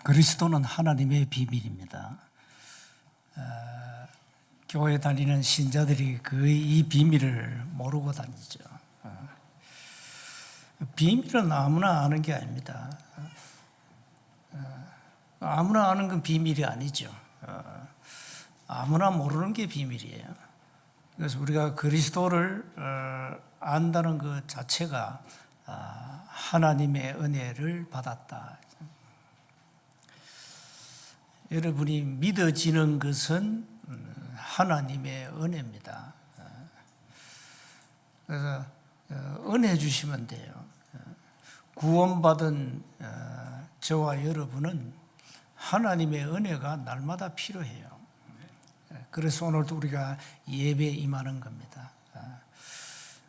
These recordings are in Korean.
그리스도는 하나님의 비밀입니다. 교회 다니는 신자들이 거의 이 비밀을 모르고 다니죠. 비밀은 아무나 아는 게 아닙니다. 아무나 아는 건 비밀이 아니죠. 아무나 모르는 게 비밀이에요. 그래서 우리가 그리스도를 안다는 것 자체가 하나님의 은혜를 받았다. 여러분이 믿어지는 것은 하나님의 은혜입니다. 그래서 은혜 주시면 돼요. 구원받은 저와 여러분은 하나님의 은혜가 날마다 필요해요. 그래서 오늘도 우리가 예배에 임하는 겁니다.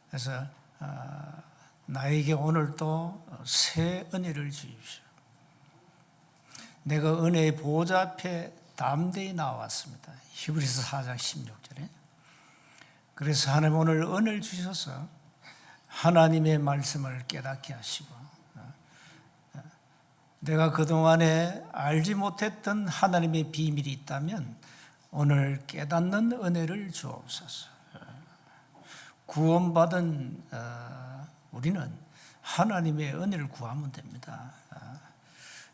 그래서 나에게 오늘도 새 은혜를 주십시오. 내가 은혜의 보좌 앞에 담대히 나왔습니다. 히브리서 4장 16절에. 그래서 하나님 오늘 은혜를 주셔서 하나님의 말씀을 깨닫게 하시고 내가 그동안에 알지 못했던 하나님의 비밀이 있다면 오늘 깨닫는 은혜를 주옵소서. 구원받은 우리는 하나님의 은혜를 구하면 됩니다.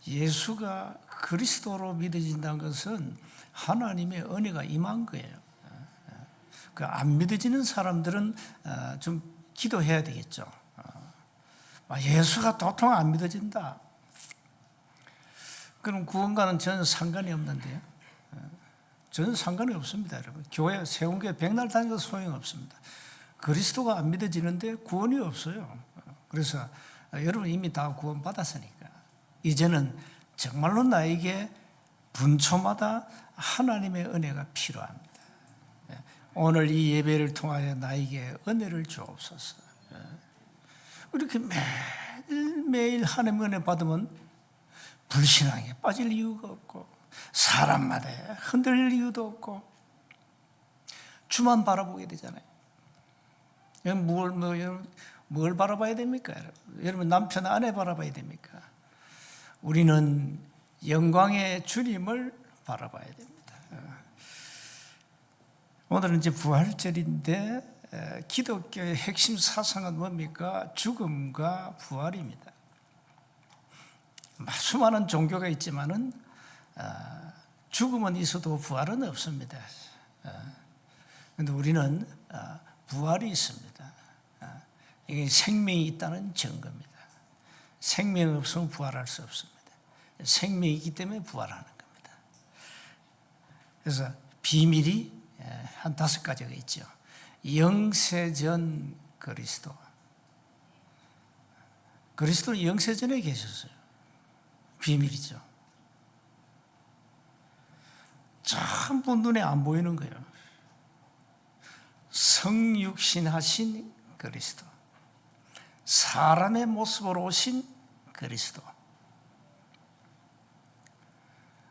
예수가 그리스도로 믿어진다는 것은 하나님의 은혜가 임한 거예요. 안 믿어지는 사람들은 좀 기도해야 되겠죠. 예수가 도통 안 믿어진다. 그럼 구원과는 전혀 상관이 없는데요. 전혀 상관이 없습니다, 여러분. 교회, 세운 교회 백날 다녀도 소용없습니다. 그리스도가 안 믿어지는데 구원이 없어요. 그래서 여러분 이미 다 구원받았으니까 이제는 정말로 나에게 분초마다 하나님의 은혜가 필요합니다. 오늘 이 예배를 통하여 나에게 은혜를 주옵소서. 이렇게 매일매일 하나님의 은혜 받으면 불신앙에 빠질 이유가 없고 사람마다 흔들릴 이유도 없고 주만 바라보게 되잖아요. 뭘 바라봐야 됩니까? 여러분 남편 아내 바라봐야 됩니까? 우리는 영광의 주님을 바라봐야 됩니다. 오늘은 이제 부활절인데 기독교의 핵심 사상은 뭡니까? 죽음과 부활입니다. 수많은 종교가 있지만은 죽음은 있어도 부활은 없습니다. 그런데 우리는 부활이 있습니다. 이게 생명이 있다는 증거입니다. 생명이 없으면 부활할 수 없습니다. 생명이 있기 때문에 부활하는 겁니다. 그래서 비밀이 한 5가지가 있죠. 영세전 그리스도. 그리스도는 영세전에 계셨어요. 비밀이죠. 전부 눈에 안 보이는 거예요. 성육신하신 그리스도. 사람의 모습으로 오신 그리스도.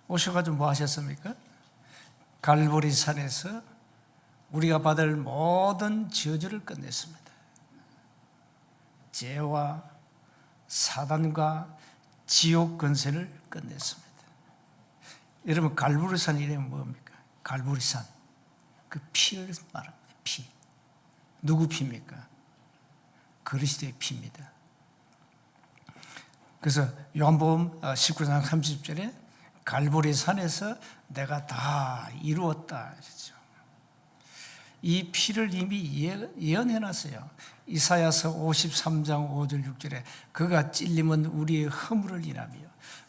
오셔가지고 뭐 하셨습니까? 갈보리 산에서 우리가 받을 모든 저주를 끝냈습니다. 죄와 사단과 지옥 근세를 끝냈습니다. 여러분 갈보리산 이름이 뭡니까? 갈보리산 그 피를 말합니다. 피. 누구 피입니까? 그리스도의 피입니다. 그래서 요한복음 19장 30절에 갈보리산에서 내가 다 이루었다 그랬죠. 이 피를 이미 예언해놨어요. 이사야서 53장 5절 6절에 그가 찔림은 우리의 허물을 인하며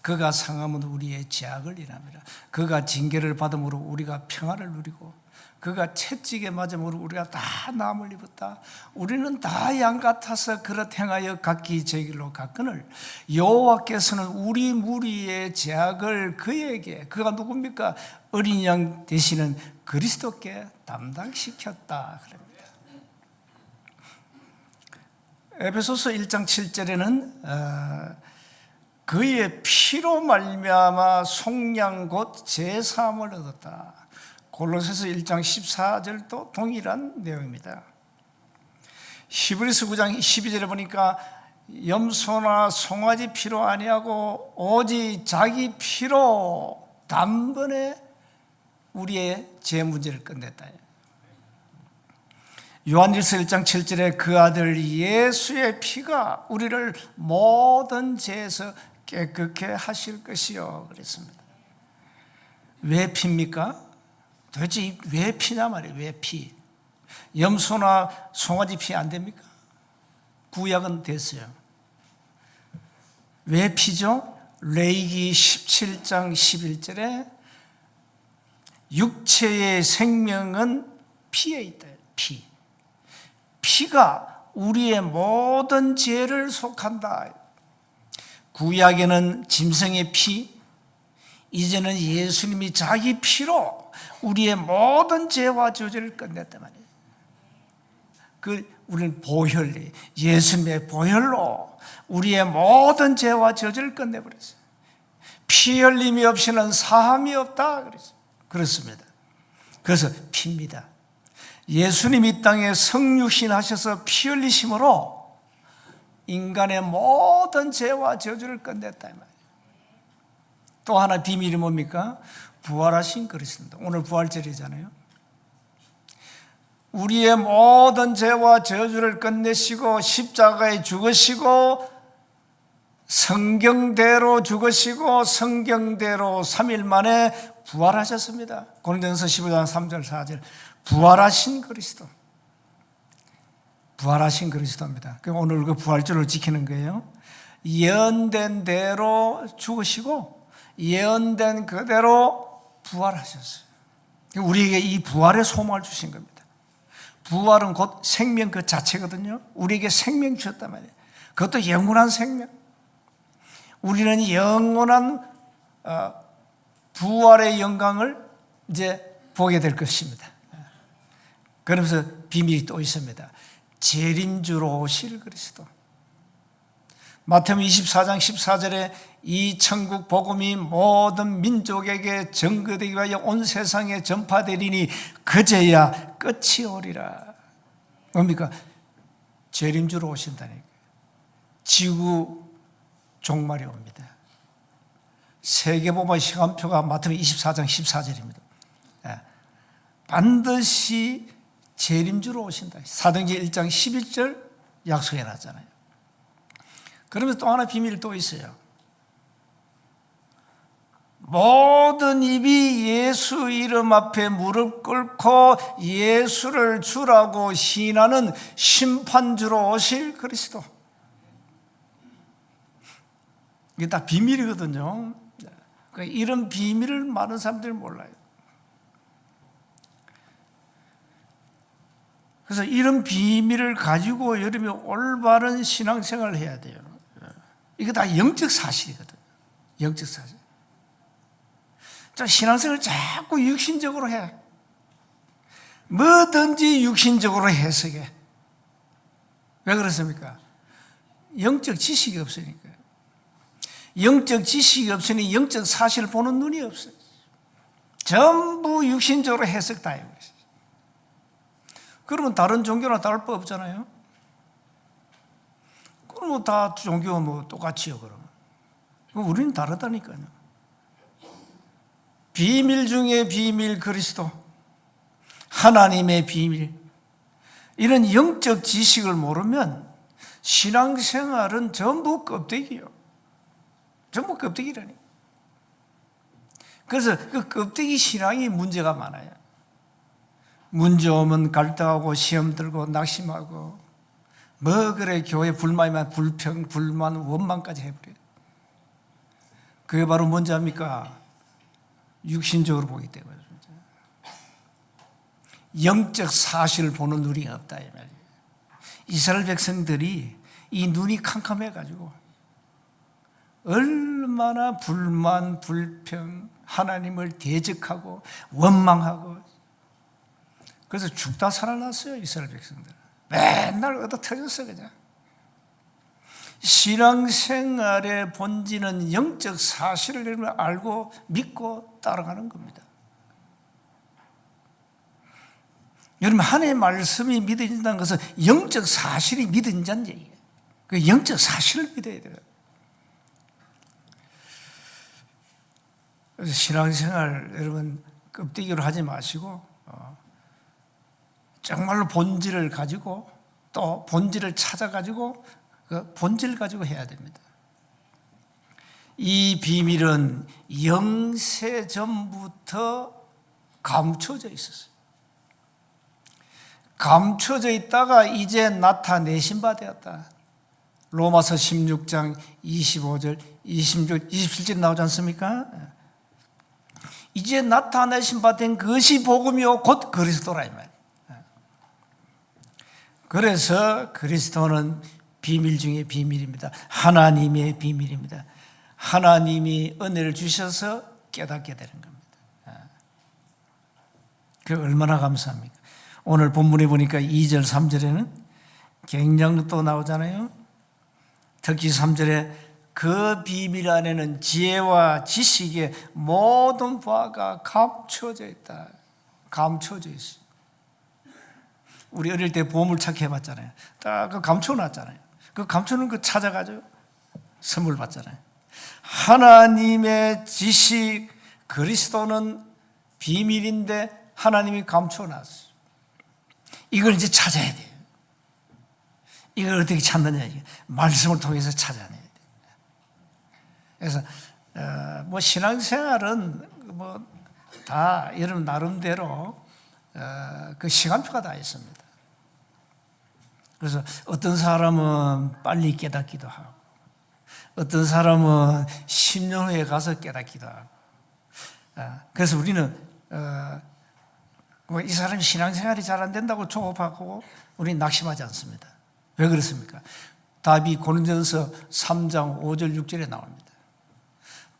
그가 상함은 우리의 죄악을 인하미라. 그가 징계를 받음으로 우리가 평안을 누리고 그가 채찍에 맞음으로 우리가 다 나음을 입었다. 우리는 다 양 같아서 그렇 행하여 각기 제 길로 갔거늘 여호와께서는 우리 무리의 죄악을 그에게, 그가 누굽니까? 어린 양 되시는 그리스도께 담당시켰다 그럽니다. 에베소서 1장 7절에는 그의 피로 말미암아 속량 곧 제사함을 얻었다. 골로새서 1장 14절도 동일한 내용입니다. 히브리서 9장 12절에 보니까 염소나 송아지 피로 아니하고 오직 자기 피로 단번에 우리의 죄 문제를 끝냈다. 요한일서 1장 7절에 그 아들 예수의 피가 우리를 모든 죄에서 깨끗게 하실 것이요 그랬습니다. 왜 피입니까? 도대체 왜 피냐 말이에요. 왜 피? 염소나 송아지 피 안 됩니까? 구약은 됐어요. 왜 피죠? 레위기 17장 11절에 육체의 생명은 피에 있다. 피. 피가 우리의 모든 죄를 속한다. 구약에는 짐승의 피, 이제는 예수님이 자기 피로 우리의 모든 죄와 저주를 끝냈단 말이에요. 우리는 보혈, 예수님의 보혈로 우리의 모든 죄와 저주를 끝내버렸어요. 피 흘림이 없이는 사함이 없다 그랬어요. 그렇습니다. 그래서 피입니다. 예수님이 이 땅에 성육신 하셔서 피 흘리심으로 인간의 모든 죄와 저주를 끝냈다 이 말이에요. 또 하나 비밀이 뭡니까? 부활하신 그리스도입니다. 오늘 부활절이잖아요. 우리의 모든 죄와 저주를 끝내시고 십자가에 죽으시고 성경대로 죽으시고 성경대로 3일 만에 부활하셨습니다. 고린도전서 15장 3절 4절 부활하신 그리스도, 부활하신 그리스도입니다. 오늘 그 부활절을 지키는 거예요. 예언된 대로 죽으시고 예언된 그대로 부활하셨어요. 우리에게 이 부활의 소망을 주신 겁니다. 부활은 곧 생명 그 자체거든요. 우리에게 생명 주셨단 말이에요. 그것도 영원한 생명. 우리는 영원한 부활의 영광을 이제 보게 될 것입니다. 그러면서 비밀이 또 있습니다. 재림주로 오실 그리스도. 마태복음 24장 14절에 이 천국 복음이 모든 민족에게 전거되기 위하여 온 세상에 전파되리니 그제야 끝이 오리라. 뭡니까? 재림주로 오신다니까. 지구 종말이 옵니다. 세계복음의 시간표가 마태복음 24장 14절입니다. 반드시 재림주로 오신다. 사도행전 1장 11절 약속해 놨잖아요. 그러면서 또 하나 비밀이 또 있어요. 모든 입이 예수 이름 앞에 무릎 꿇고 예수를 주라고 시인하는 심판주로 오실 그리스도. 이게 다 비밀이거든요. 이런 비밀을 많은 사람들이 몰라요. 그래서 이런 비밀을 가지고 여러분이 올바른 신앙생활을 해야 돼요. 이게 다 영적 사실이거든요. 영적 사실. 신앙생활을 자꾸 육신적으로 해. 뭐든지 육신적으로 해석해. 왜 그렇습니까? 영적 지식이 없으니까. 영적 지식이 없으니 영적 사실을 보는 눈이 없어요. 전부 육신적으로 해석 다 해요. 그러면 다른 종교나 다를 바 없잖아요. 그럼 다 종교가 똑같이요, 그럼. 우리는 다르다니까요. 비밀 중에 비밀 그리스도, 하나님의 비밀. 이런 영적 지식을 모르면 신앙생활은 전부 껍데기요. 전부 껍데기라니. 그래서 그 껍데기 신앙이 문제가 많아요. 문제 오면 갈등하고 시험 들고 낙심하고 그래 교회 불만이면 불평, 불만, 원망까지 해버려요. 그게 바로 뭔지 압니까? 육신적으로 보기 때문에. 영적 사실을 보는 눈이 없다 이 말이에요. 이스라엘 백성들이 이 눈이 캄캄해가지고 얼마나 불만, 불평, 하나님을 대적하고 원망하고 그래서 죽다 살아났어요. 이스라엘 백성들 맨날 얻어 터졌어 그냥. 신앙생활의 본질은 영적 사실을 알고 믿고 따라가는 겁니다. 여러분 하나님의 말씀이 믿어진다는 것은 영적 사실이 믿어진다는 얘기예요. 그 영적 사실을 믿어야 돼요. 그래서 신앙생활 여러분 껍데기로 하지 마시고 정말로 본질을 가지고 또 본질을 찾아가지고 그 본질 가지고 해야 됩니다. 이 비밀은 영세 전부터 감춰져 있었어요. 감춰져 있다가 이제 나타내신 바 되었다. 로마서 16장 25절, 26, 27절 나오지 않습니까? 이제 나타내신 바 된 그것이 복음이요 곧 그리스도라 이 말이에요. 그래서 그리스도는 비밀 중에 비밀입니다. 하나님의 비밀입니다. 하나님이 은혜를 주셔서 깨닫게 되는 겁니다. 그 얼마나 감사합니까? 오늘 본문에 보니까 2절, 3절에는 굉장히 또 나오잖아요. 특히 3절에 그 비밀 안에는 지혜와 지식의 모든 바가 감춰져 있다. 감춰져 있어요. 우리 어릴 때 보물찾기 해봤잖아요. 딱 그 감춰놨잖아요. 그 감춰놓은 거 찾아가지고 선물 받잖아요. 하나님의 지식, 그리스도는 비밀인데 하나님이 감춰놨어요. 이걸 이제 찾아야 돼요. 이걸 어떻게 찾느냐? 말씀을 통해서 찾아내야 돼요. 그래서 뭐 신앙생활은 뭐 다 여러분 나름대로 그 시간표가 다 있습니다. 그래서 어떤 사람은 빨리 깨닫기도 하고 어떤 사람은 10년 후에 가서 깨닫기도 하고 그래서 우리는 이 사람이 신앙생활이 잘 안 된다고 조급하고 우리는 낙심하지 않습니다. 왜 그렇습니까? 답이 고린도전서 3장 5절 6절에 나옵니다.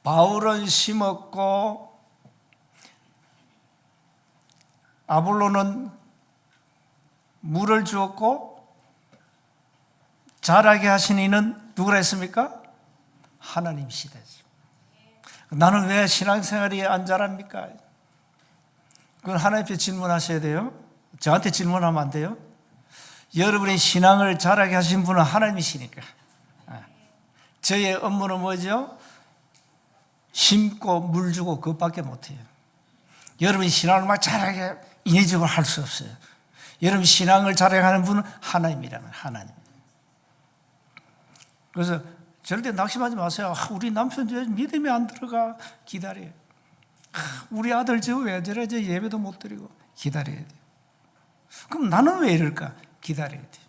바울은 심었고 아볼로는 물을 주었고 자라게 하신 이는 누구라 했습니까? 하나님이시다. 나는 왜 신앙생활이 안 자랍니까? 그건 하나님께 질문하셔야 돼요. 저한테 질문하면 안 돼요. 여러분의 신앙을 자라게 하신 분은 하나님이시니까. 저의 업무는 뭐죠? 심고 물 주고 그것밖에 못해요. 여러분이 신앙을 막 자라게 인위적으로 할 수 없어요. 여러분 신앙을 자라게 하는 분은 하나님이라면 하나님. 그래서 절대 낙심하지 마세요. 우리 남편 믿음이 안 들어가. 기다려요. 우리 아들 저 왜 저래? 저 예배도 못 드리고. 기다려야 돼요. 그럼 나는 왜 이럴까? 기다려야 돼요.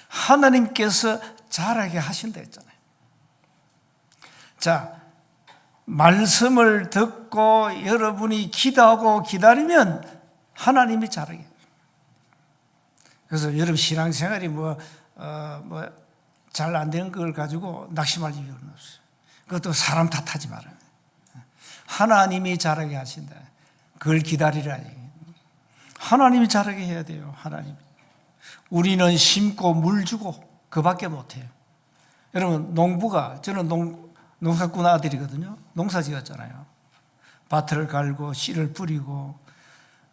하나님께서 자라게 하신다 했잖아요. 자, 말씀을 듣고 여러분이 기도하고 기다리면 하나님이 자라게 해요. 그래서 여러분 신앙생활이 잘 안 되는 걸 가지고 낙심할 이유는 없어요. 그것도 사람 탓하지 말아요. 하나님이 자라게 하신다. 그걸 기다리라. 하나님이 자라게 해야 돼요. 하나님. 우리는 심고 물 주고 그밖에 못해요. 여러분 저는 농사꾼 아들이거든요. 농사 지었잖아요. 밭을 갈고 씨를 뿌리고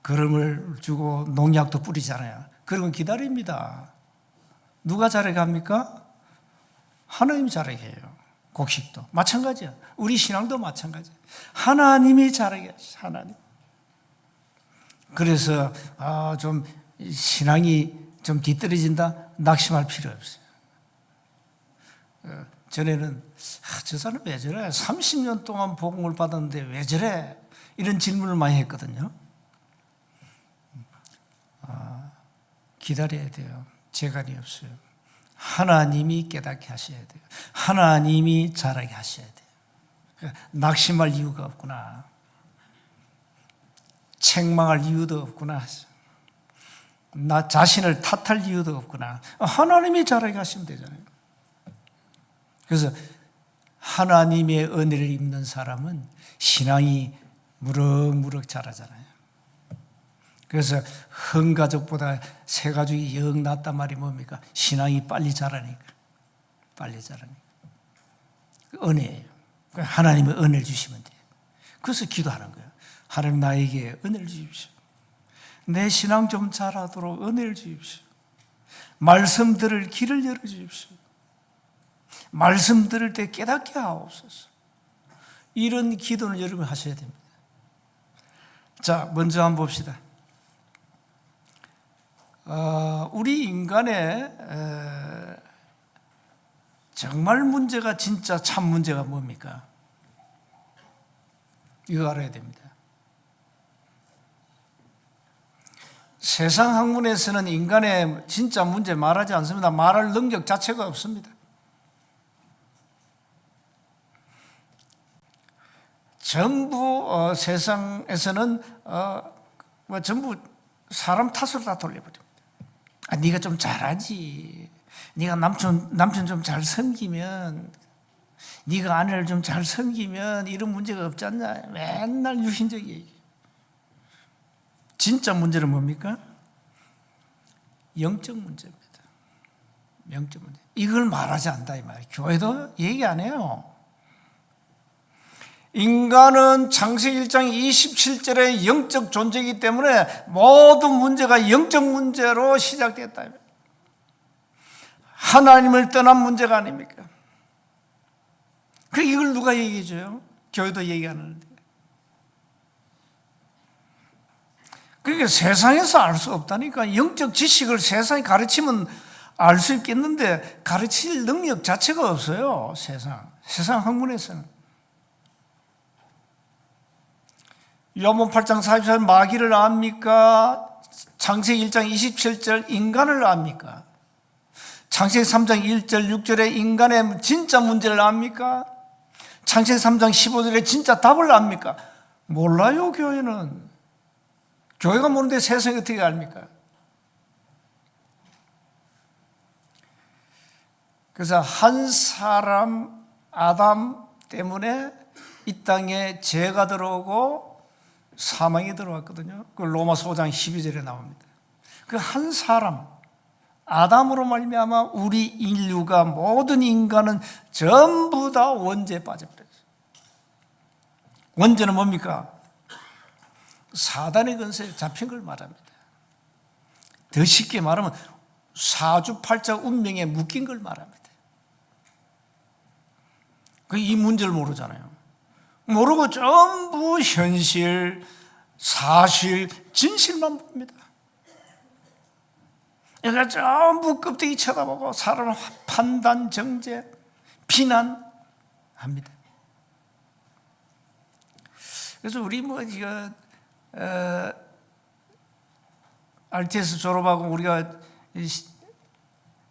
거름을 주고 농약도 뿌리잖아요. 그러면 기다립니다. 누가 자라게 합니까? 하나님이 자라게 해요. 곡식도 마찬가지야. 우리 신앙도 마찬가지야. 하나님이 자라게 하시죠. 하나님. 그래서 좀 신앙이 좀 뒤떨어진다? 낙심할 필요 없어요. 전에는 저 사람 왜 저래? 30년 동안 복음을 받았는데 왜 저래? 이런 질문을 많이 했거든요. 기다려야 돼요. 재간이 없어요. 하나님이 깨닫게 하셔야 돼요. 하나님이 자라게 하셔야 돼요. 낙심할 이유가 없구나. 책망할 이유도 없구나. 나 자신을 탓할 이유도 없구나. 하나님이 자라게 하시면 되잖아요. 그래서 하나님의 은혜를 입는 사람은 신앙이 무럭무럭 자라잖아요. 그래서 헌가족보다 새가족이 영 낫단 말이 뭡니까? 신앙이 빨리 자라니까. 빨리 자라니까. 은혜예요. 하나님의 은혜를 주시면 돼요. 그래서 기도하는 거예요. 하나님 나에게 은혜를 주십시오. 내 신앙 좀 자라도록 은혜를 주십시오. 말씀 들을 길을 열어주십시오. 말씀 들을 때 깨닫게 하옵소서. 이런 기도를 여러분 하셔야 됩니다. 자, 먼저 한번 봅시다. 우리 인간의 정말 문제가, 진짜 참 문제가 뭡니까? 이거 알아야 됩니다. 세상 학문에서는 인간의 진짜 문제 말하지 않습니다. 말할 능력 자체가 없습니다. 전부 세상에서는 전부 사람 탓으로 다 돌려버립니다. 네가 좀 잘하지. 네가 남편 좀 잘 섬기면, 네가 아내를 좀 잘 섬기면 이런 문제가 없지 않냐. 맨날 유신적 얘기. 진짜 문제는 뭡니까? 영적 문제입니다. 영적 문제. 이걸 말하지 않는다 이 말이에요. 교회도 얘기 안 해요. 인간은 창세기 1장 27절의 영적 존재이기 때문에 모든 문제가 영적 문제로 시작됐다. 하나님을 떠난 문제가 아닙니까? 이걸 누가 얘기해 줘요? 교회도 얘기 안 하는데. 그러니까 세상에서 알 수 없다니까. 영적 지식을 세상이 가르치면 알 수 있겠는데 가르칠 능력 자체가 없어요. 세상 학문에서는. 요한복음 8장 44절 마귀를 압니까? 창세기 1장 27절 인간을 압니까? 창세기 3장 1절 6절에 인간의 진짜 문제를 압니까? 창세기 3장 15절에 진짜 답을 압니까? 몰라요. 교회는. 교회가 모르는데 세상이 어떻게 압니까? 그래서 한 사람 아담 때문에 이 땅에 죄가 들어오고 사망이 들어왔거든요. 그 로마서 5장 12절에 나옵니다. 그 한 사람 아담으로 말미암아 우리 인류가, 모든 인간은 전부 다 원죄에 빠져버렸어요. 원죄는 뭡니까? 사단의 권세에 잡힌 걸 말합니다. 더 쉽게 말하면 사주팔자 운명에 묶인 걸 말합니다. 이 문제를 모르잖아요. 모르고 전부 현실, 사실, 진실만 봅니다. 얘가 전부 껍데기 쳐다보고 사람을 판단, 정죄, 비난합니다. 그래서 우리 이거 RTS 졸업하고 우리가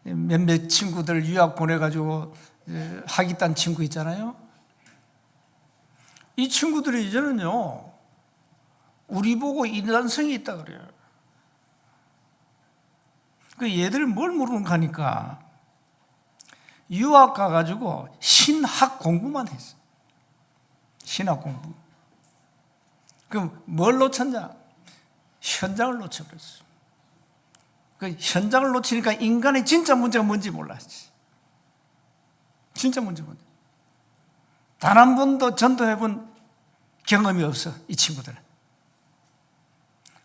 몇몇 친구들 유학 보내가지고 학위 딴 친구 있잖아요. 이 친구들이 이제는요, 우리 보고 인간성이 있다 그래요. 얘들 뭘 모르는 거니까 유학 가가지고 신학 공부만 했어. 신학 공부. 그럼 뭘 놓쳤냐? 현장을 놓쳐버렸어. 현장을 놓치니까 인간의 진짜 문제가 뭔지 몰랐지. 진짜 문제 뭔지. 단 한 번도 전도해본 경험이 없어, 이 친구들은.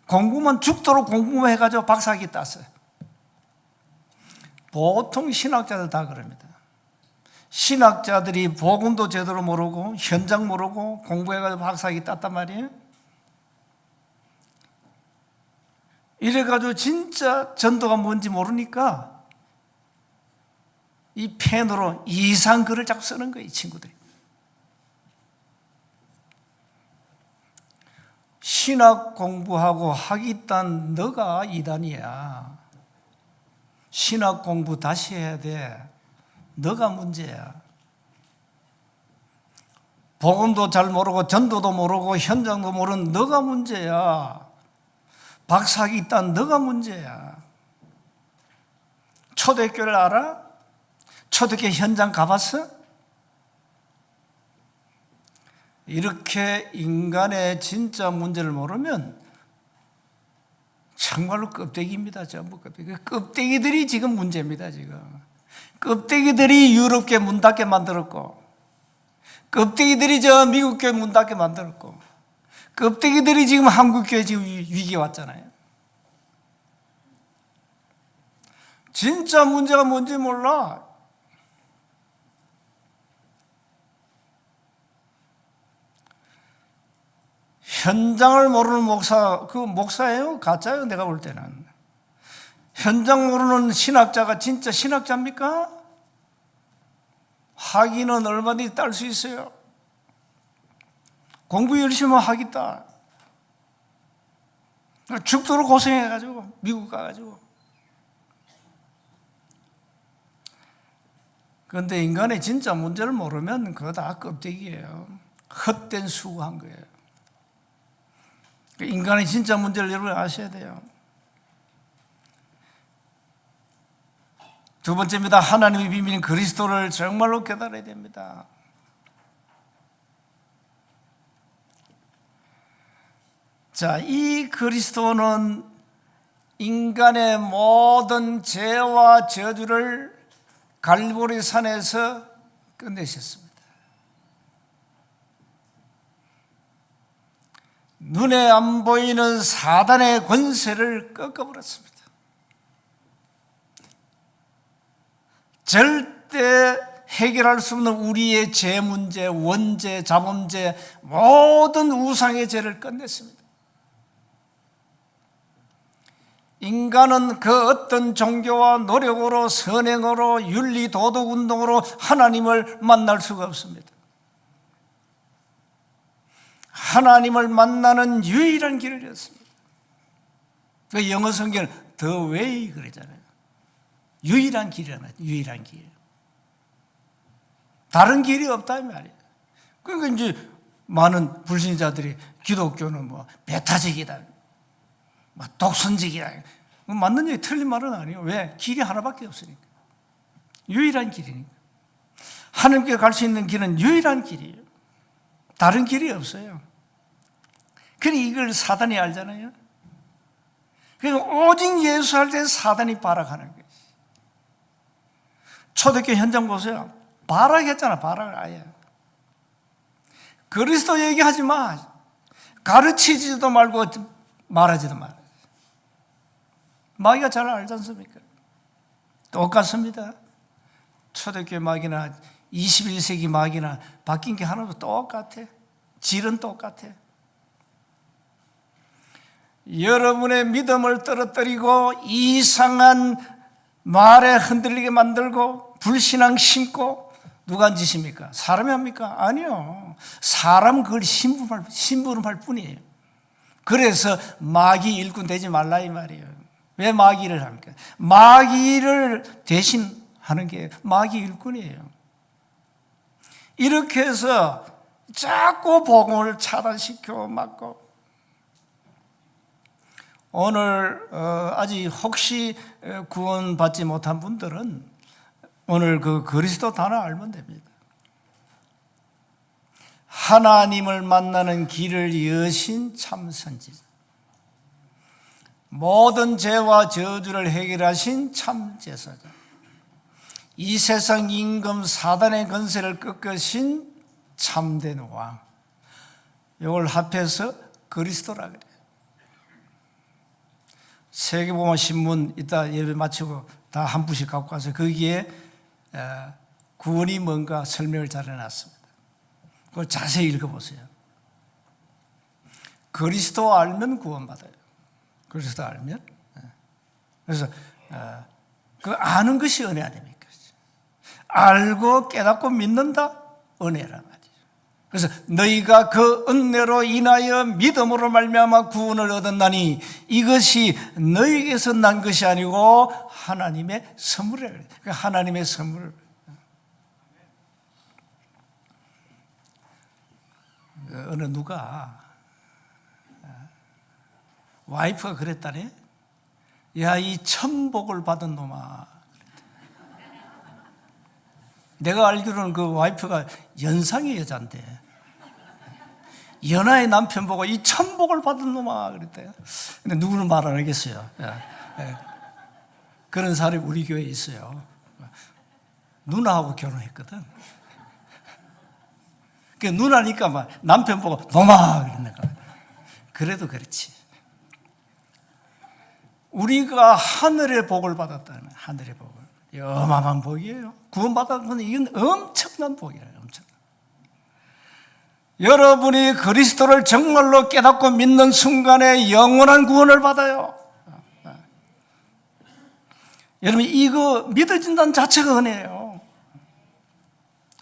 공부만 죽도록 공부만 해가지고 박사학위 땄어요. 보통 신학자들 다 그럽니다. 신학자들이 복음도 제대로 모르고 현장 모르고 공부해가지고 박사학위 땄단 말이에요. 이래가지고 진짜 전도가 뭔지 모르니까 이 펜으로 이상 글을 자꾸 쓰는 거예요, 이 친구들이. 신학 공부하고 학위 딴 너가 이단이야. 신학 공부 다시 해야 돼. 너가 문제야. 복음도 잘 모르고 전도도 모르고 현장도 모르는 너가 문제야. 박사학위 딴 너가 문제야. 초대교회를 알아? 초대교회 현장 가봤어? 이렇게 인간의 진짜 문제를 모르면 정말로 껍데기입니다. 전부 껍데기. 껍데기들이 지금 문제입니다. 지금 껍데기들이 유럽교회 문 닫게 만들었고, 껍데기들이 저 미국교회 문 닫게 만들었고, 껍데기들이 지금 한국교회 지금 위기에 왔잖아요. 진짜 문제가 뭔지 몰라. 현장을 모르는 목사, 그 목사예요? 가짜예요? 내가 볼 때는. 현장 모르는 신학자가 진짜 신학자입니까? 학위는 얼마든지 딸 수 있어요. 공부 열심히 하겠다. 죽도록 고생해가지고 미국 가가지고. 그런데 인간의 진짜 문제를 모르면 그거 다 껍데기예요. 헛된 수고한 거예요. 인간의 진짜 문제를 여러분 아셔야 돼요. 두 번째입니다. 하나님의 비밀인 그리스도를 정말로 깨달아야 됩니다. 자, 이 그리스도는 인간의 모든 죄와 저주를 갈보리 산에서 끝내셨습니다. 눈에 안 보이는 사단의 권세를 꺾어버렸습니다. 절대 해결할 수 없는 우리의 죄 문제, 원죄, 자범죄, 모든 우상의 죄를 끝냈습니다. 인간은 그 어떤 종교와 노력으로, 선행으로, 윤리, 도덕 운동으로 하나님을 만날 수가 없습니다. 하나님을 만나는 유일한 길을 였습니다. 그 영어 성경은 The Way 그러잖아요. 유일한 길이잖아요. 유일한 길. 다른 길이 없다 이 말이에요. 그러니까 이제 많은 불신자들이 기독교는 뭐 배타적이다, 뭐 독선적이다. 맞는 얘기, 틀린 말은 아니에요. 왜? 길이 하나밖에 없으니까. 유일한 길이니까. 하나님께 갈 수 있는 길은 유일한 길이에요. 다른 길이 없어요. 그러니 이걸 사단이 알잖아요. 그래서 오직 예수 할 때 사단이 발악하는 거예요. 초대교회 현장 보세요. 발악했잖아. 발악을 아예. 그리스도 얘기하지 마. 가르치지도 말고 말하지도 마. 마귀가 잘 알지 않습니까? 똑같습니다. 초대교회 마귀나 21세기 마귀나 바뀐 게 하나도 똑같아. 질은 똑같아. 여러분의 믿음을 떨어뜨리고 이상한 말에 흔들리게 만들고 불신앙 심고 누가 한 짓입니까? 사람이 합니까? 아니요. 사람 그걸 심부름할 뿐이에요. 그래서 마귀 일꾼 되지 말라 이 말이에요. 왜 마귀를 합니까? 마귀를 대신하는 게 마귀 일꾼이에요. 이렇게 해서 자꾸 복음을 차단시켜 막고, 오늘 아직 혹시 구원받지 못한 분들은 오늘 그 그리스도 단어 알면 됩니다. 하나님을 만나는 길을 여신 참 선지자, 모든 죄와 저주를 해결하신 참 제사장, 이 세상 임금 사단의 권세를 꺾으신 참된 왕, 이걸 합해서 그리스도라 그래요. 세계복음 신문 이따 예배 마치고 다 한 부씩 갖고 와서 거기에 구원이 뭔가 설명을 잘 해놨습니다. 그걸 자세히 읽어보세요. 그리스도 알면 구원받아요. 그리스도 알면. 그래서 그 아는 것이 은혜 아닙니까? 알고 깨닫고 믿는다? 은혜란 말이에요. 그래서 너희가 그 은혜로 인하여 믿음으로 말미암아 구원을 얻었나니 이것이 너희에게서 난 것이 아니고 하나님의 선물이라 그래요. 그러니까 하나님의 선물. 어느 누가 와이프가 그랬다네. 야, 이 천복을 받은 놈아. 내가 알기로는 그 와이프가 연상의 여자인데 연하의 남편 보고 이 천복을 받은 놈아 그랬대요. 근데 누구는 말 안 하겠어요. 그런 사람이 우리 교회에 있어요. 누나하고 결혼했거든. 그 누나니까 막 남편 보고 놈아 그러는 거야. 그래도 그렇지. 우리가 하늘의 복을 받았다는, 하늘의 복을. 어마어마한 복이에요. 구원받았는 이건 엄청난 복이에요. 엄청난. 여러분이 그리스도를 정말로 깨닫고 믿는 순간에 영원한 구원을 받아요. 여러분, 이거 믿어진다는 자체가 은혜예요.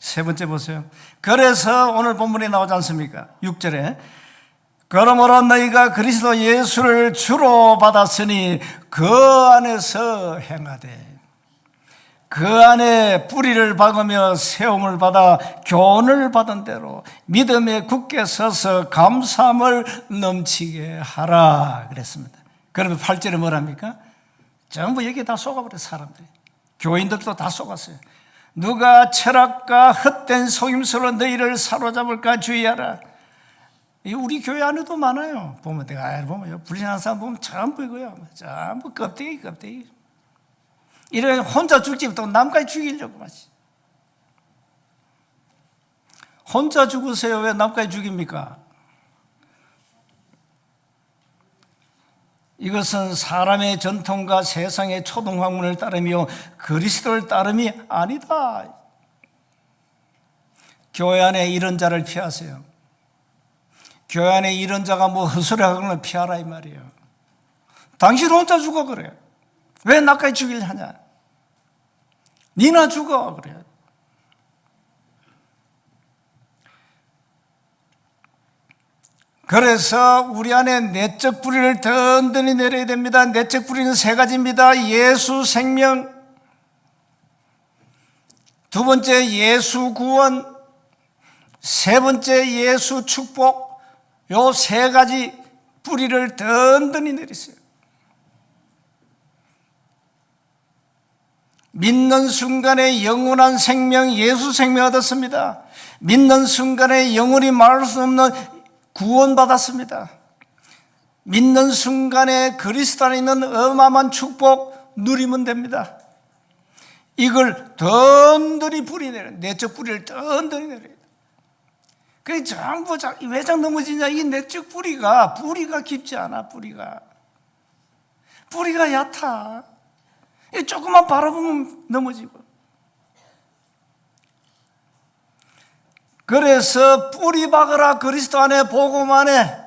세 번째 보세요. 그래서 오늘 본문에 나오지 않습니까? 6절에 그러므로 너희가 그리스도 예수를 주로 받았으니 그 안에서 행하되 그 안에 뿌리를 박으며 세움을 받아 교훈을 받은 대로 믿음에 굳게 서서 감사함을 넘치게 하라 그랬습니다. 그러면 8절에 뭐랍니까? 전부 여기에 다 속아버려요. 사람들이. 교인들도 다 속았어요. 누가 철학과 헛된 속임수로 너희를 사로잡을까 주의하라. 우리 교회 안에도 많아요. 보면 내가 보면 불신한 사람 보면 전부 이거요. 전부 껍데기. 이런 혼자 죽지 또 남까지 죽이려고 하지. 혼자 죽으세요. 왜 남까지 죽입니까? 이것은 사람의 전통과 세상의 초등학문을 따르며 그리스도를 따름이 아니다. 교회 안에 이런 자를 피하세요. 교회 안에 이런 자가 뭐 헛소리하거나 피하라 이 말이에요. 당신 혼자 죽어 그래요. 왜 나까지 죽이려 하냐? 니나 죽어 그래요. 그래서 우리 안에 내적 뿌리를 든든히 내려야 됩니다. 내적 뿌리는 세 가지입니다. 예수 생명, 두 번째 예수 구원, 세 번째 예수 축복. 요 세 가지 뿌리를 든든히 내리세요. 믿는 순간에 영원한 생명, 예수 생명 얻었습니다. 믿는 순간에 영원히 말할 수 없는 구원받았습니다. 믿는 순간에 그리스도 안에 있는 어마어마한 축복 누리면 됩니다. 이걸 든든히 뿌리 내려, 내적 뿌리를 든든히 내려야 돼. 그게 전부 왜 장 넘어지냐? 이 내적 뿌리가 깊지 않아. 뿌리가 얕아. 조금만 바라보면 넘어지고. 그래서 뿌리 박으라 그리스도 안에 복음 안에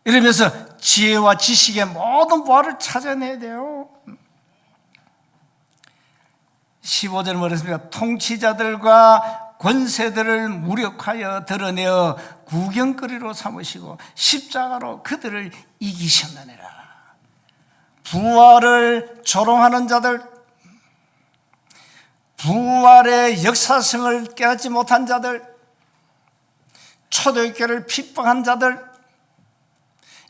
이러면서 지혜와 지식의 모든 보화를 찾아내야 돼요. 15절 뭐랬습니까? 통치자들과 권세들을 무력하여 드러내어 구경거리로 삼으시고 십자가로 그들을 이기셨느니라. 부활을 조롱하는 자들, 부활의 역사성을 깨닫지 못한 자들, 초대교회를 핍박한 자들,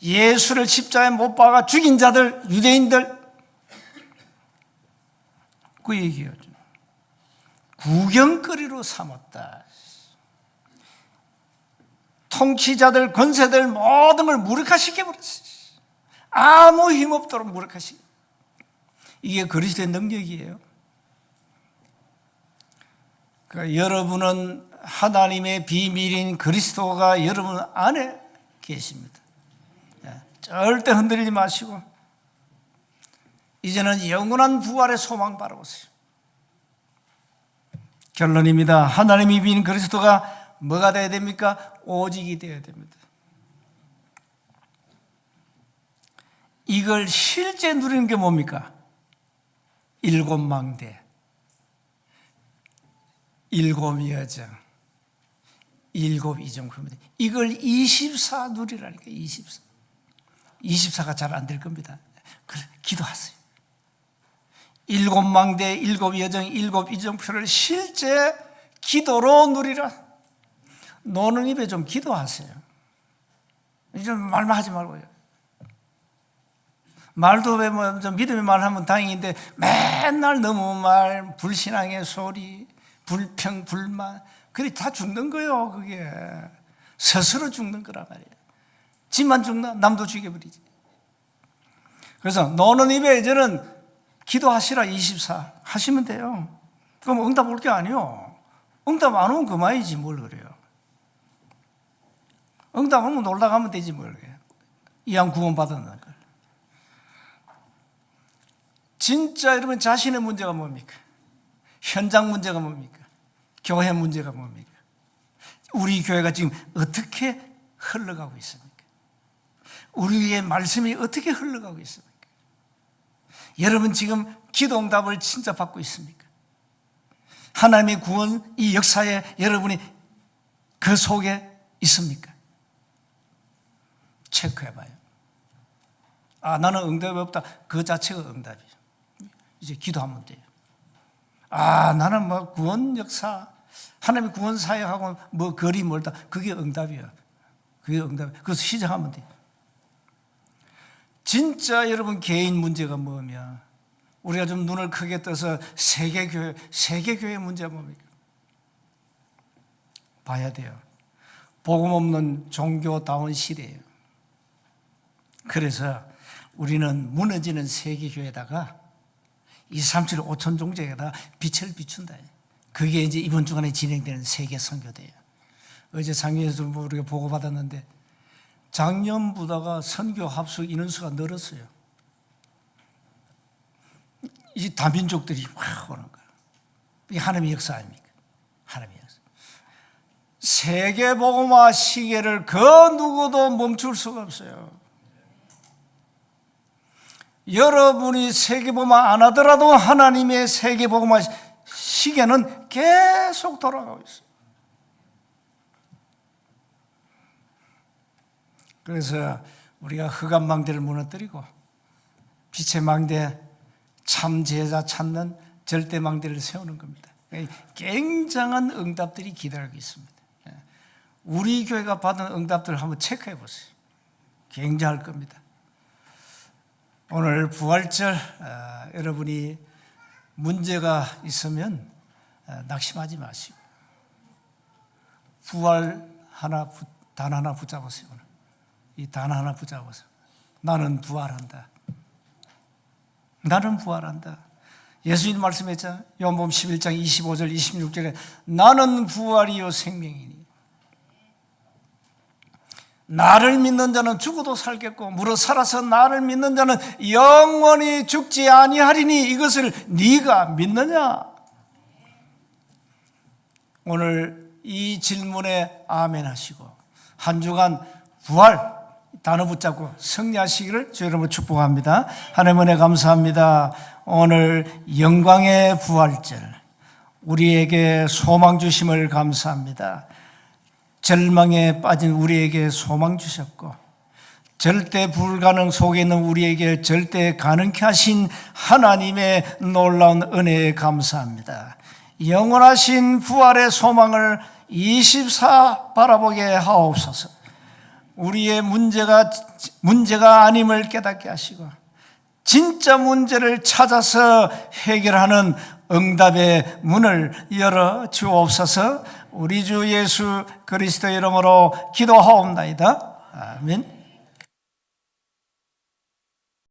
예수를 십자가에 못 박아 죽인 자들, 유대인들, 그 얘기예요. 구경거리로 삼았다. 통치자들, 권세들 모든 걸 무력화시켜버렸어요. 아무 힘없도록 무력화시켜. 이게 그리스도의 능력이에요. 그러니까 여러분은 하나님의 비밀인 그리스도가 여러분 안에 계십니다. 절대 흔들리지 마시고 이제는 영원한 부활의 소망 바라보세요. 결론입니다. 하나님이 비인 그리스도가 뭐가 되어야 됩니까? 오직이 되어야 됩니다. 이걸 실제 누리는 게 뭡니까? 7망대, 7여정, 7이정표입니다. 이걸 24 누리라니까. 24가 잘 안 될 겁니다. 그래, 기도하세요. 7망대, 7여정, 7이정표를 실제 기도로 누리라. 노는 입에 좀 기도하세요. 좀 말만 하지 말고요. 말도 왜 뭐 좀 믿음의 말 하면 다행인데 맨날 너무 말, 불신앙의 소리, 불평, 불만, 그게 다 죽는 거예요. 그게 스스로 죽는 거란 말이에요. 지만 죽나? 남도 죽여버리지. 그래서 노는 입에 이제는 기도하시라. 24 하시면 돼요. 그럼 응답 올 게 아니요. 응답 안 오면 그만이지 뭘 그래요. 응답 오면 놀다 가면 되지 뭘 그래요. 이왕 구원 받았는 걸. 진짜 여러분 자신의 문제가 뭡니까? 현장 문제가 뭡니까? 교회 문제가 뭡니까? 우리 교회가 지금 어떻게 흘러가고 있습니까? 우리의 말씀이 어떻게 흘러가고 있습니까? 여러분 지금 기도 응답을 진짜 받고 있습니까? 하나님의 구원 이 역사에 여러분이 그 속에 있습니까? 체크해봐요. 아, 나는 응답이 없다. 그 자체가 응답이에요. 이제 기도하면 돼요. 아, 나는 뭐 구원 역사, 하나님의 구원 사역하고 뭐 거리 멀다. 그게 응답이에요. 그게 응답이에요. 그래서 시작하면 돼요. 진짜 여러분 개인 문제가 뭐면 우리가 좀 눈을 크게 떠서 세계교회 문제가 뭡니까? 봐야 돼요. 복음 없는 종교다운 시대예요. 그래서 우리는 무너지는 세계교회에다가 237 5천 종족에다 빛을 비춘다. 그게 이제 이번 주간에 진행되는 세계 선교대예요. 어제 장례에서 우리가 보고받았는데 작년보다가 선교 합숙 인원수가 늘었어요. 이 다민족들이 막 오는 거예요. 이게 하나님의 역사 아닙니까? 하나님의 역사. 세계복음화 시계를 그 누구도 멈출 수가 없어요. 여러분이 세계복음화 안 하더라도 하나님의 세계복음화 시계는 계속 돌아가고 있어요. 그래서 우리가 흑암 망대를 무너뜨리고 빛의 망대, 참 제자 찾는 절대 망대를 세우는 겁니다. 굉장한 응답들이 기다리고 있습니다. 우리 교회가 받은 응답들을 한번 체크해 보세요. 굉장할 겁니다. 오늘 부활절 여러분이 문제가 있으면 낙심하지 마시고 부활 단 하나 붙잡으세요. 이 단 하나 붙잡으세요. 나는 부활한다. 나는 부활한다. 예수님 말씀했잖아요. 요한복음 11장 25절 26절에 나는 부활이요 생명이니 나를 믿는 자는 죽어도 살겠고 무릇 살아서 나를 믿는 자는 영원히 죽지 아니하리니 이것을 네가 믿느냐? 오늘 이 질문에 아멘 하시고 한 주간 부활 단어 붙잡고 승리하시기를 주 여러분 축복합니다. 하나님 은혜 감사합니다. 오늘 영광의 부활절 우리에게 소망 주심을 감사합니다. 절망에 빠진 우리에게 소망 주셨고 절대 불가능 속에 있는 우리에게 절대 가능케 하신 하나님의 놀라운 은혜에 감사합니다. 영원하신 부활의 소망을 24 바라보게 하옵소서. 우리의 문제가 아님을 깨닫게 하시고 진짜 문제를 찾아서 해결하는 응답의 문을 열어 주옵소서. 우리 주 예수 그리스도의 이름으로 기도하옵나이다. 아멘.